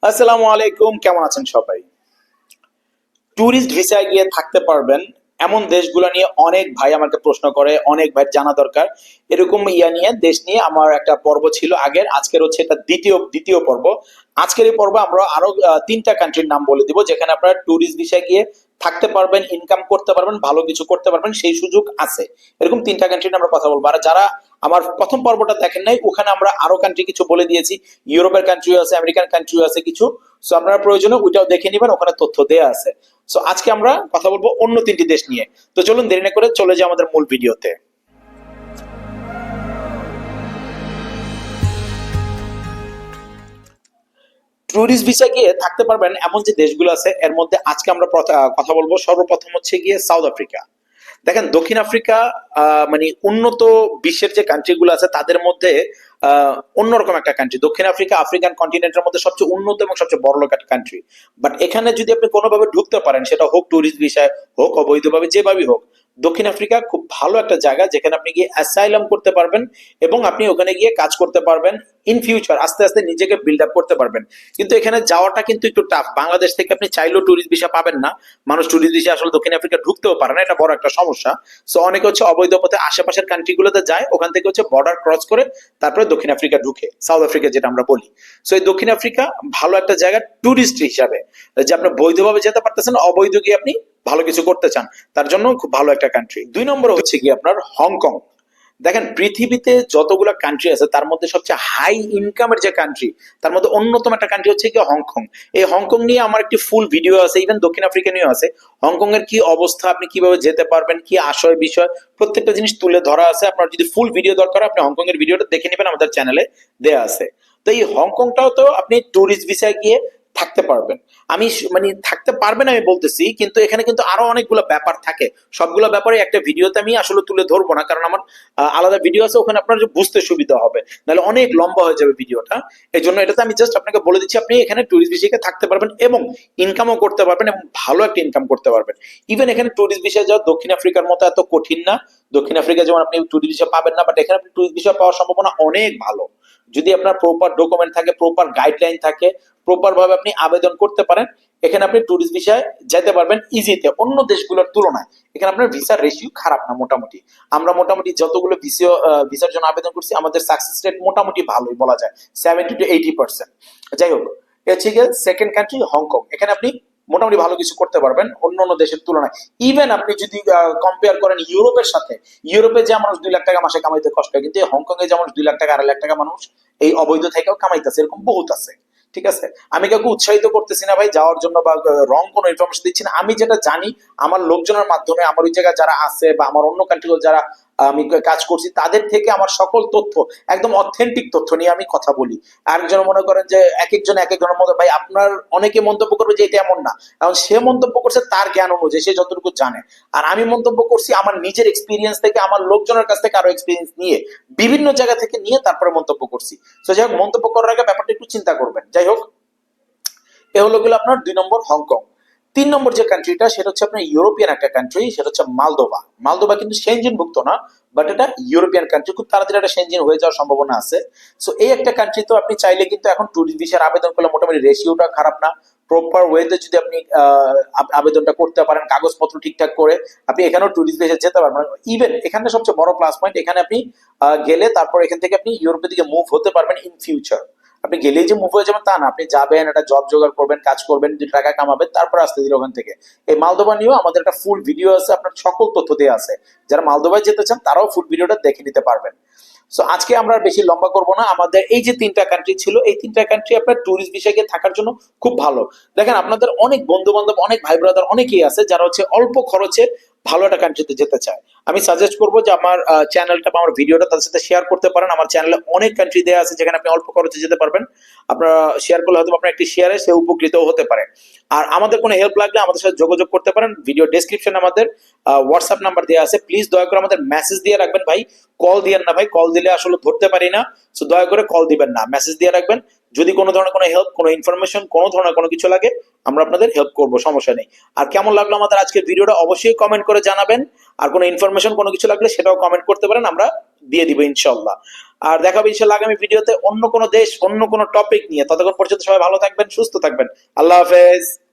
আসসালামু আলাইকুম, কেমন আছেন সবাই? ট্যুরিস্ট ভিসায় গিয়ে থাকতে পারবেন এমন দেশগুলো নিয়ে অনেক ভাই আমাকে প্রশ্ন করে, অনেক ভাই জানা দরকার। এরকম নিয়ে দেশ নিয়ে আমার একটা পর্ব ছিল আগের, আজকের হচ্ছে এটা দ্বিতীয় পর্ব। আজকের এই পর্ব আমরা আরো তিনটা কান্ট্রির নাম বলে দিব যেখানে আপনারা ট্যুরিস্ট ভিসায় গিয়ে থাকতে পারবেন, ইনকাম করতে পারবেন, ভালো কিছু করতে পারবেন, সেই সুযোগ আছে। এরকম তিনটা কান্ট্রি নিয়ে আমরা কথা বলবো। আর যারা আমার প্রথম পর্বটা দেখেন নাই, ওখানে আমরা আরো কান্ট্রি কিছু বলে দিয়েছি। ইউরোপের কান্ট্রিও আছে, আমেরিকান কান্ট্রিও আছে কিছু। সো আপনারা প্রয়োজনে ওইটাও দেখে নিবেন, ওখানে তথ্য দেয়া আছে। সো আজকে আমরা কথা বলবো অন্য তিনটি দেশ নিয়ে। তো চলুন দেরি না করে চলে যাই আমাদের মূল ভিডিওতে। ট্যুরিস্ট ভিসা গিয়ে থাকতে পারবেন এমন যে দেশগুলো আছে, এর মধ্যে আজকে আমরা কথা বলবো সর্বপ্রথম হচ্ছে গিয়ে সাউথ আফ্রিকা। দেখেন, দক্ষিণ আফ্রিকা মানে উন্নত বিশ্বের যে কান্ট্রি গুলো আছে তাদের মধ্যে অন্যরকম একটা কান্ট্রি। দক্ষিণ আফ্রিকা আফ্রিকান কন্টিনেন্টের মধ্যে সবচেয়ে উন্নত এবং সবচেয়ে বড় লোক একটা কান্ট্রি। বাট এখানে যদি আপনি কোনোভাবে ঢুকতে পারেন, সেটা হোক ট্যুরিস্ট ভিসায়, হোক অবৈধভাবে, যেভাবেই হোক, দক্ষিণ আফ্রিকা খুব ভালো একটা জায়গা যেখানে আপনি গিয়ে অ্যাসাইলাম করতে পারবেন এবং আপনি ওখানে গিয়ে কাজ করতে পারবেন। ইন ফিউচার আস্তে আস্তে নিজেকে বিল্ড আপ করতে পারবেন। কিন্তু এখানে যাওয়াটা কিন্তু একটু টাফ। বাংলাদেশ থেকে আপনি চাইলেও ট্যুরিস্ট ভিসা পাবেন না। মানুষ ট্যুরিস্ট ভিসা আসলে দক্ষিণ আফ্রিকা ঢুকতেও পারে না, এটা বড় একটা সমস্যা। সো অনেকে হচ্ছে অবৈধ পথে আশেপাশের কান্ট্রি গুলোতে যায়, ওখান থেকে হচ্ছে বর্ডার ক্রস করে তারপরে দক্ষিণ আফ্রিকা ঢুকে, সাউথ আফ্রিকা যেটা আমরা বলি। সো এই দক্ষিণ আফ্রিকা ভালো একটা জায়গা ট্যুরিস্ট হিসাবে, যে আপনি বৈধভাবে যেতে পারতেছেন, অবৈধ গিয়ে আপনি ভালো কিছু করতে চান, তার জন্য খুব ভালো একটা কান্ট্রি। 2 নম্বর হচ্ছে কি আপনার হংকং। দেখেন, পৃথিবীতে যতগুলো কান্ট্রি আছে তার মধ্যে সবচেয়ে হাই ইনকামের যে কান্ট্রি, তার মধ্যে অন্যতম একটা কান্ট্রি হচ্ছে কি হংকং। এই হংকং নিয়ে আমার একটি ফুল ভিডিও আছে, ইভেন দক্ষিণ আফ্রিকা নিয়েও আছে। হংকং এর কি অবস্থা, আপনি কিভাবে যেতে পারবেন, কি আশয় বিষয়, প্রত্যেকটা জিনিস তুলে ধরা আছে। আপনার যদি ফুল ভিডিও দরকার, আপনি হংকং এর ভিডিওটা দেখে নেবেন, আমাদের চ্যানেলে দেয়া আছে। তো এই হংকংটাও তো আপনি ট্যুরিস্ট ভিসায় গিয়ে থাকতে পারবেন। মানে থাকতে পারবেন আমি বলতেছি, কিন্তু এখানে কিন্তু আরো অনেকগুলো ব্যাপার থাকে। সবগুলো ব্যাপারে একটা ভিডিওতে আমি আসলে তুলে ধরবো না, কারণ আমার আলাদা ভিডিও আছে, ওখানে আপনার বুঝতে সুবিধা হবে, নাহলে অনেক লম্বা হয়ে যাবে ভিডিওটা। এই জন্য এটাতে আমি জাস্ট আপনাকে বলে দিচ্ছি, আপনি এখানে ট্যুরিস্ট ভিসায় থাকতে পারবেন এবং ইনকামও করতে পারবেন এবং ভালো একটা ইনকাম করতে পারবেন। ইভেন এখানে ট্যুরিস্ট ভিসায় যাওয়া দক্ষিণ আফ্রিকার মতো এত কঠিন না। দক্ষিণ আফ্রিকা যেমন আপনি ট্যুরিস্ট ভিসা পাবেন না, বাট এখানে আপনি ট্যুরিস্ট ভিসা পাওয়ার সম্ভাবনা অনেক ভালো। যদি আপনার প্রপার ডকুমেন্ট থাকে, প্রপার গাইডলাইন থাকে, প্রপার ভাবে আপনি আবেদন করতে পারেন, এখানে আপনি ট্যুরিস্ট ভিসায় যেতে পারবেন ইজিতে অন্য দেশগুলোর তুলনায়। এখানে আপনার ভিসার রেশিও খারাপ না মোটামুটি। আমরা মোটামুটি যতগুলো ভিসার জন্য আবেদন করছি, আমাদের সাকসেস রেট মোটামুটি ভালোই বলা যায়, 70 to 80%। যাই হোক, এ হচ্ছে গিয়ে সেকেন্ড কান্ট্রি হংকং। এখানে আপনি মোটামুটি ভালো কিছু করতে পারবেন অন্য অন্য দেশের তুলনায়। ইভেন আপনি যদি কম্পেয়ার করেন ইউরোপের সাথে, ইউরোপে যে মানুষ 2 লাখ টাকা মাসে কামাইতে কষ্ট হয়, কিন্তু হংকং এ যে মানুষ 2 লাখ টাকা 2.5 লাখ টাকা মানুষ এই অবৈধ থেকেও কামাইতেছে, এরকম বহুত আছে। ঠিক আছে, আমি কাউকে উৎসাহিত করতেছি না ভাই যাওয়ার জন্য, বা রং কোনো ইনফরমেশন দিচ্ছি না। আমি যেটা জানি আমার লোকজনের মাধ্যমে, আমার ওই জায়গায় যারা আছে বা আমার অন্য কান্ট্রিগুলো যারা আমি কাজ করছি, তাদের থেকে আমার সকল তথ্য, একদম অথেন্টিক তথ্য নিয়ে আমি কথা বলি। আরেকজন মনে করেন যে এক একজন এক একজনের মধ্যে, ভাই আপনার অনেকে মন্তব্য করবে যে এটা এমন না, কারণ সে মন্তব্য করছে তার জ্ঞান অনুযায়ী, সে যতটুকু জানে। আর আমি মন্তব্য করছি আমার নিজের এক্সপিরিয়েন্স থেকে, আমার লোকজনের কাছ থেকে আরো এক্সপিরিয়েন্স নিয়ে, বিভিন্ন জায়গা থেকে নিয়ে তারপরে মন্তব্য করছি। তো যাই হোক, মন্তব্য করার আগে ব্যাপারটা একটু চিন্তা করবেন। যাই হোক, এ হলো গেলো আপনার 2 নম্বর হংকং। 3 নম্বর যে কান্ট্রিটা, সেটা হচ্ছে আপনার ইউরোপিয়ান একটা কান্ট্রি, সেটা হচ্ছে মালদোভা। মালদোভা কিন্তু সেনজেন ভুক্ত না, বাট এটা ইউরোপিয়ান কান্ট্রি, খুব তাড়াতাড়ি একটা সেনজেন হয়ে যাওয়ার সম্ভাবনা আছে। সো এই একটা কান্ট্রি তো আপনি চাইলে কিন্তু এখন ট্যুরিস্ট ভিসার আবেদন করলে মোটামুটি রেশিওটা খারাপ না। প্রপার ওয়েতে যদি আপনি আবেদনটা করতে পারেন, কাগজপত্র ঠিকঠাক করে, আপনি এখানেও ট্যুরিস্ট ভিসা যেতে পারবেন। ইভেন এখানে সবচেয়ে বড় প্লাস পয়েন্ট, এখানে আপনি গেলে তারপর এখান থেকে আপনি ইউরোপের দিকে মুভ হতে পারবেন ইন ফিউচার। আপনি গেলেই যে মুভ হয়ে যাবেন তা না, আপনি যাবেন, একটা জব জোগাড় করবেন, কাজ করবেন, 2 টাকা কামাবেন, তারপর আসতে দিলে ওখান থেকে। এই মালদোভা নিয়েও আমাদের একটা ফুল ভিডিও আছে, আপনার সকল তথ্য দেওয়া আছে। যারা মালদোভায় যেতে চান তারাও ফুল ভিডিওটা দেখে নিতে পারবেন। সো আজকে আমরা আর বেশি লম্বা করব না। আমাদের এই যে 3টা কান্ট্রি ছিল, এই 3টা কান্ট্রি আপনার ট্যুরিস্ট ভিসায় গিয়ে থাকার জন্য খুব ভালো। দেখেন, আপনাদের অনেক বন্ধু বান্ধব, অনেক ভাই ব্রাদার অনেকেই আছে যারা হচ্ছে অল্প খরচে ভালো একটা কান্ট্রিতে যেতে চায়। আমি সাজেস্ট করবো যে আমার চ্যানেলটা বা আমার ভিডিওটা তাদের সাথে শেয়ার করতে পারেন। আমার চ্যানেলে অনেক কান্ট্রি দেওয়া আছে যেখানে আপনি অল্প খরচে যেতে পারবেন। আপনারা শেয়ার করলে হয়তো আপনার একটি শেয়ারে সে উপকৃতও হতে পারে। আর আমাদের কোনো হেল্প লাগলে আমাদের সাথে যোগাযোগ করতে পারেন। ভিডিও ডেসক্রিপশনে আমাদের হোয়াটসঅ্যাপ নাম্বার দেওয়া আছে। প্লিজ দয়া করে আমাদের মেসেজ দিয়ে রাখবেন ভাই, কল দিয়েন না ভাই, কল দিলে আসলে ধরতে পারি না। সো দয়া করে কল দিবেন না, মেসেজ দিয়ে রাখবেন। যদি কোনো ধরনের কোনো হেল্প, কোনো ইনফরমেশন, কোনো ধরনের কোনো কিছু লাগে, আমরা আপনাদের হেল্প করব, সমস্যা নেই। আর কেমন লাগলো আমাদের আজকের ভিডিওটা অবশ্যই কমেন্ট করে জানাবেন। আর কোনো ইনফরমেশন, কোনো কিছু লাগলে সেটাও কমেন্ট করতে পারেন, আমরা দিয়ে দিব ইনশাল্লাহ। আর দেখাবো ইনশাল্লাহ আগামী ভিডিওতে অন্য কোনো দেশ, অন্য কোনো টপিক নিয়ে। ততক্ষণ পর্যন্ত সবাই ভালো থাকবেন, সুস্থ থাকবেন। আল্লাহ হাফেজ।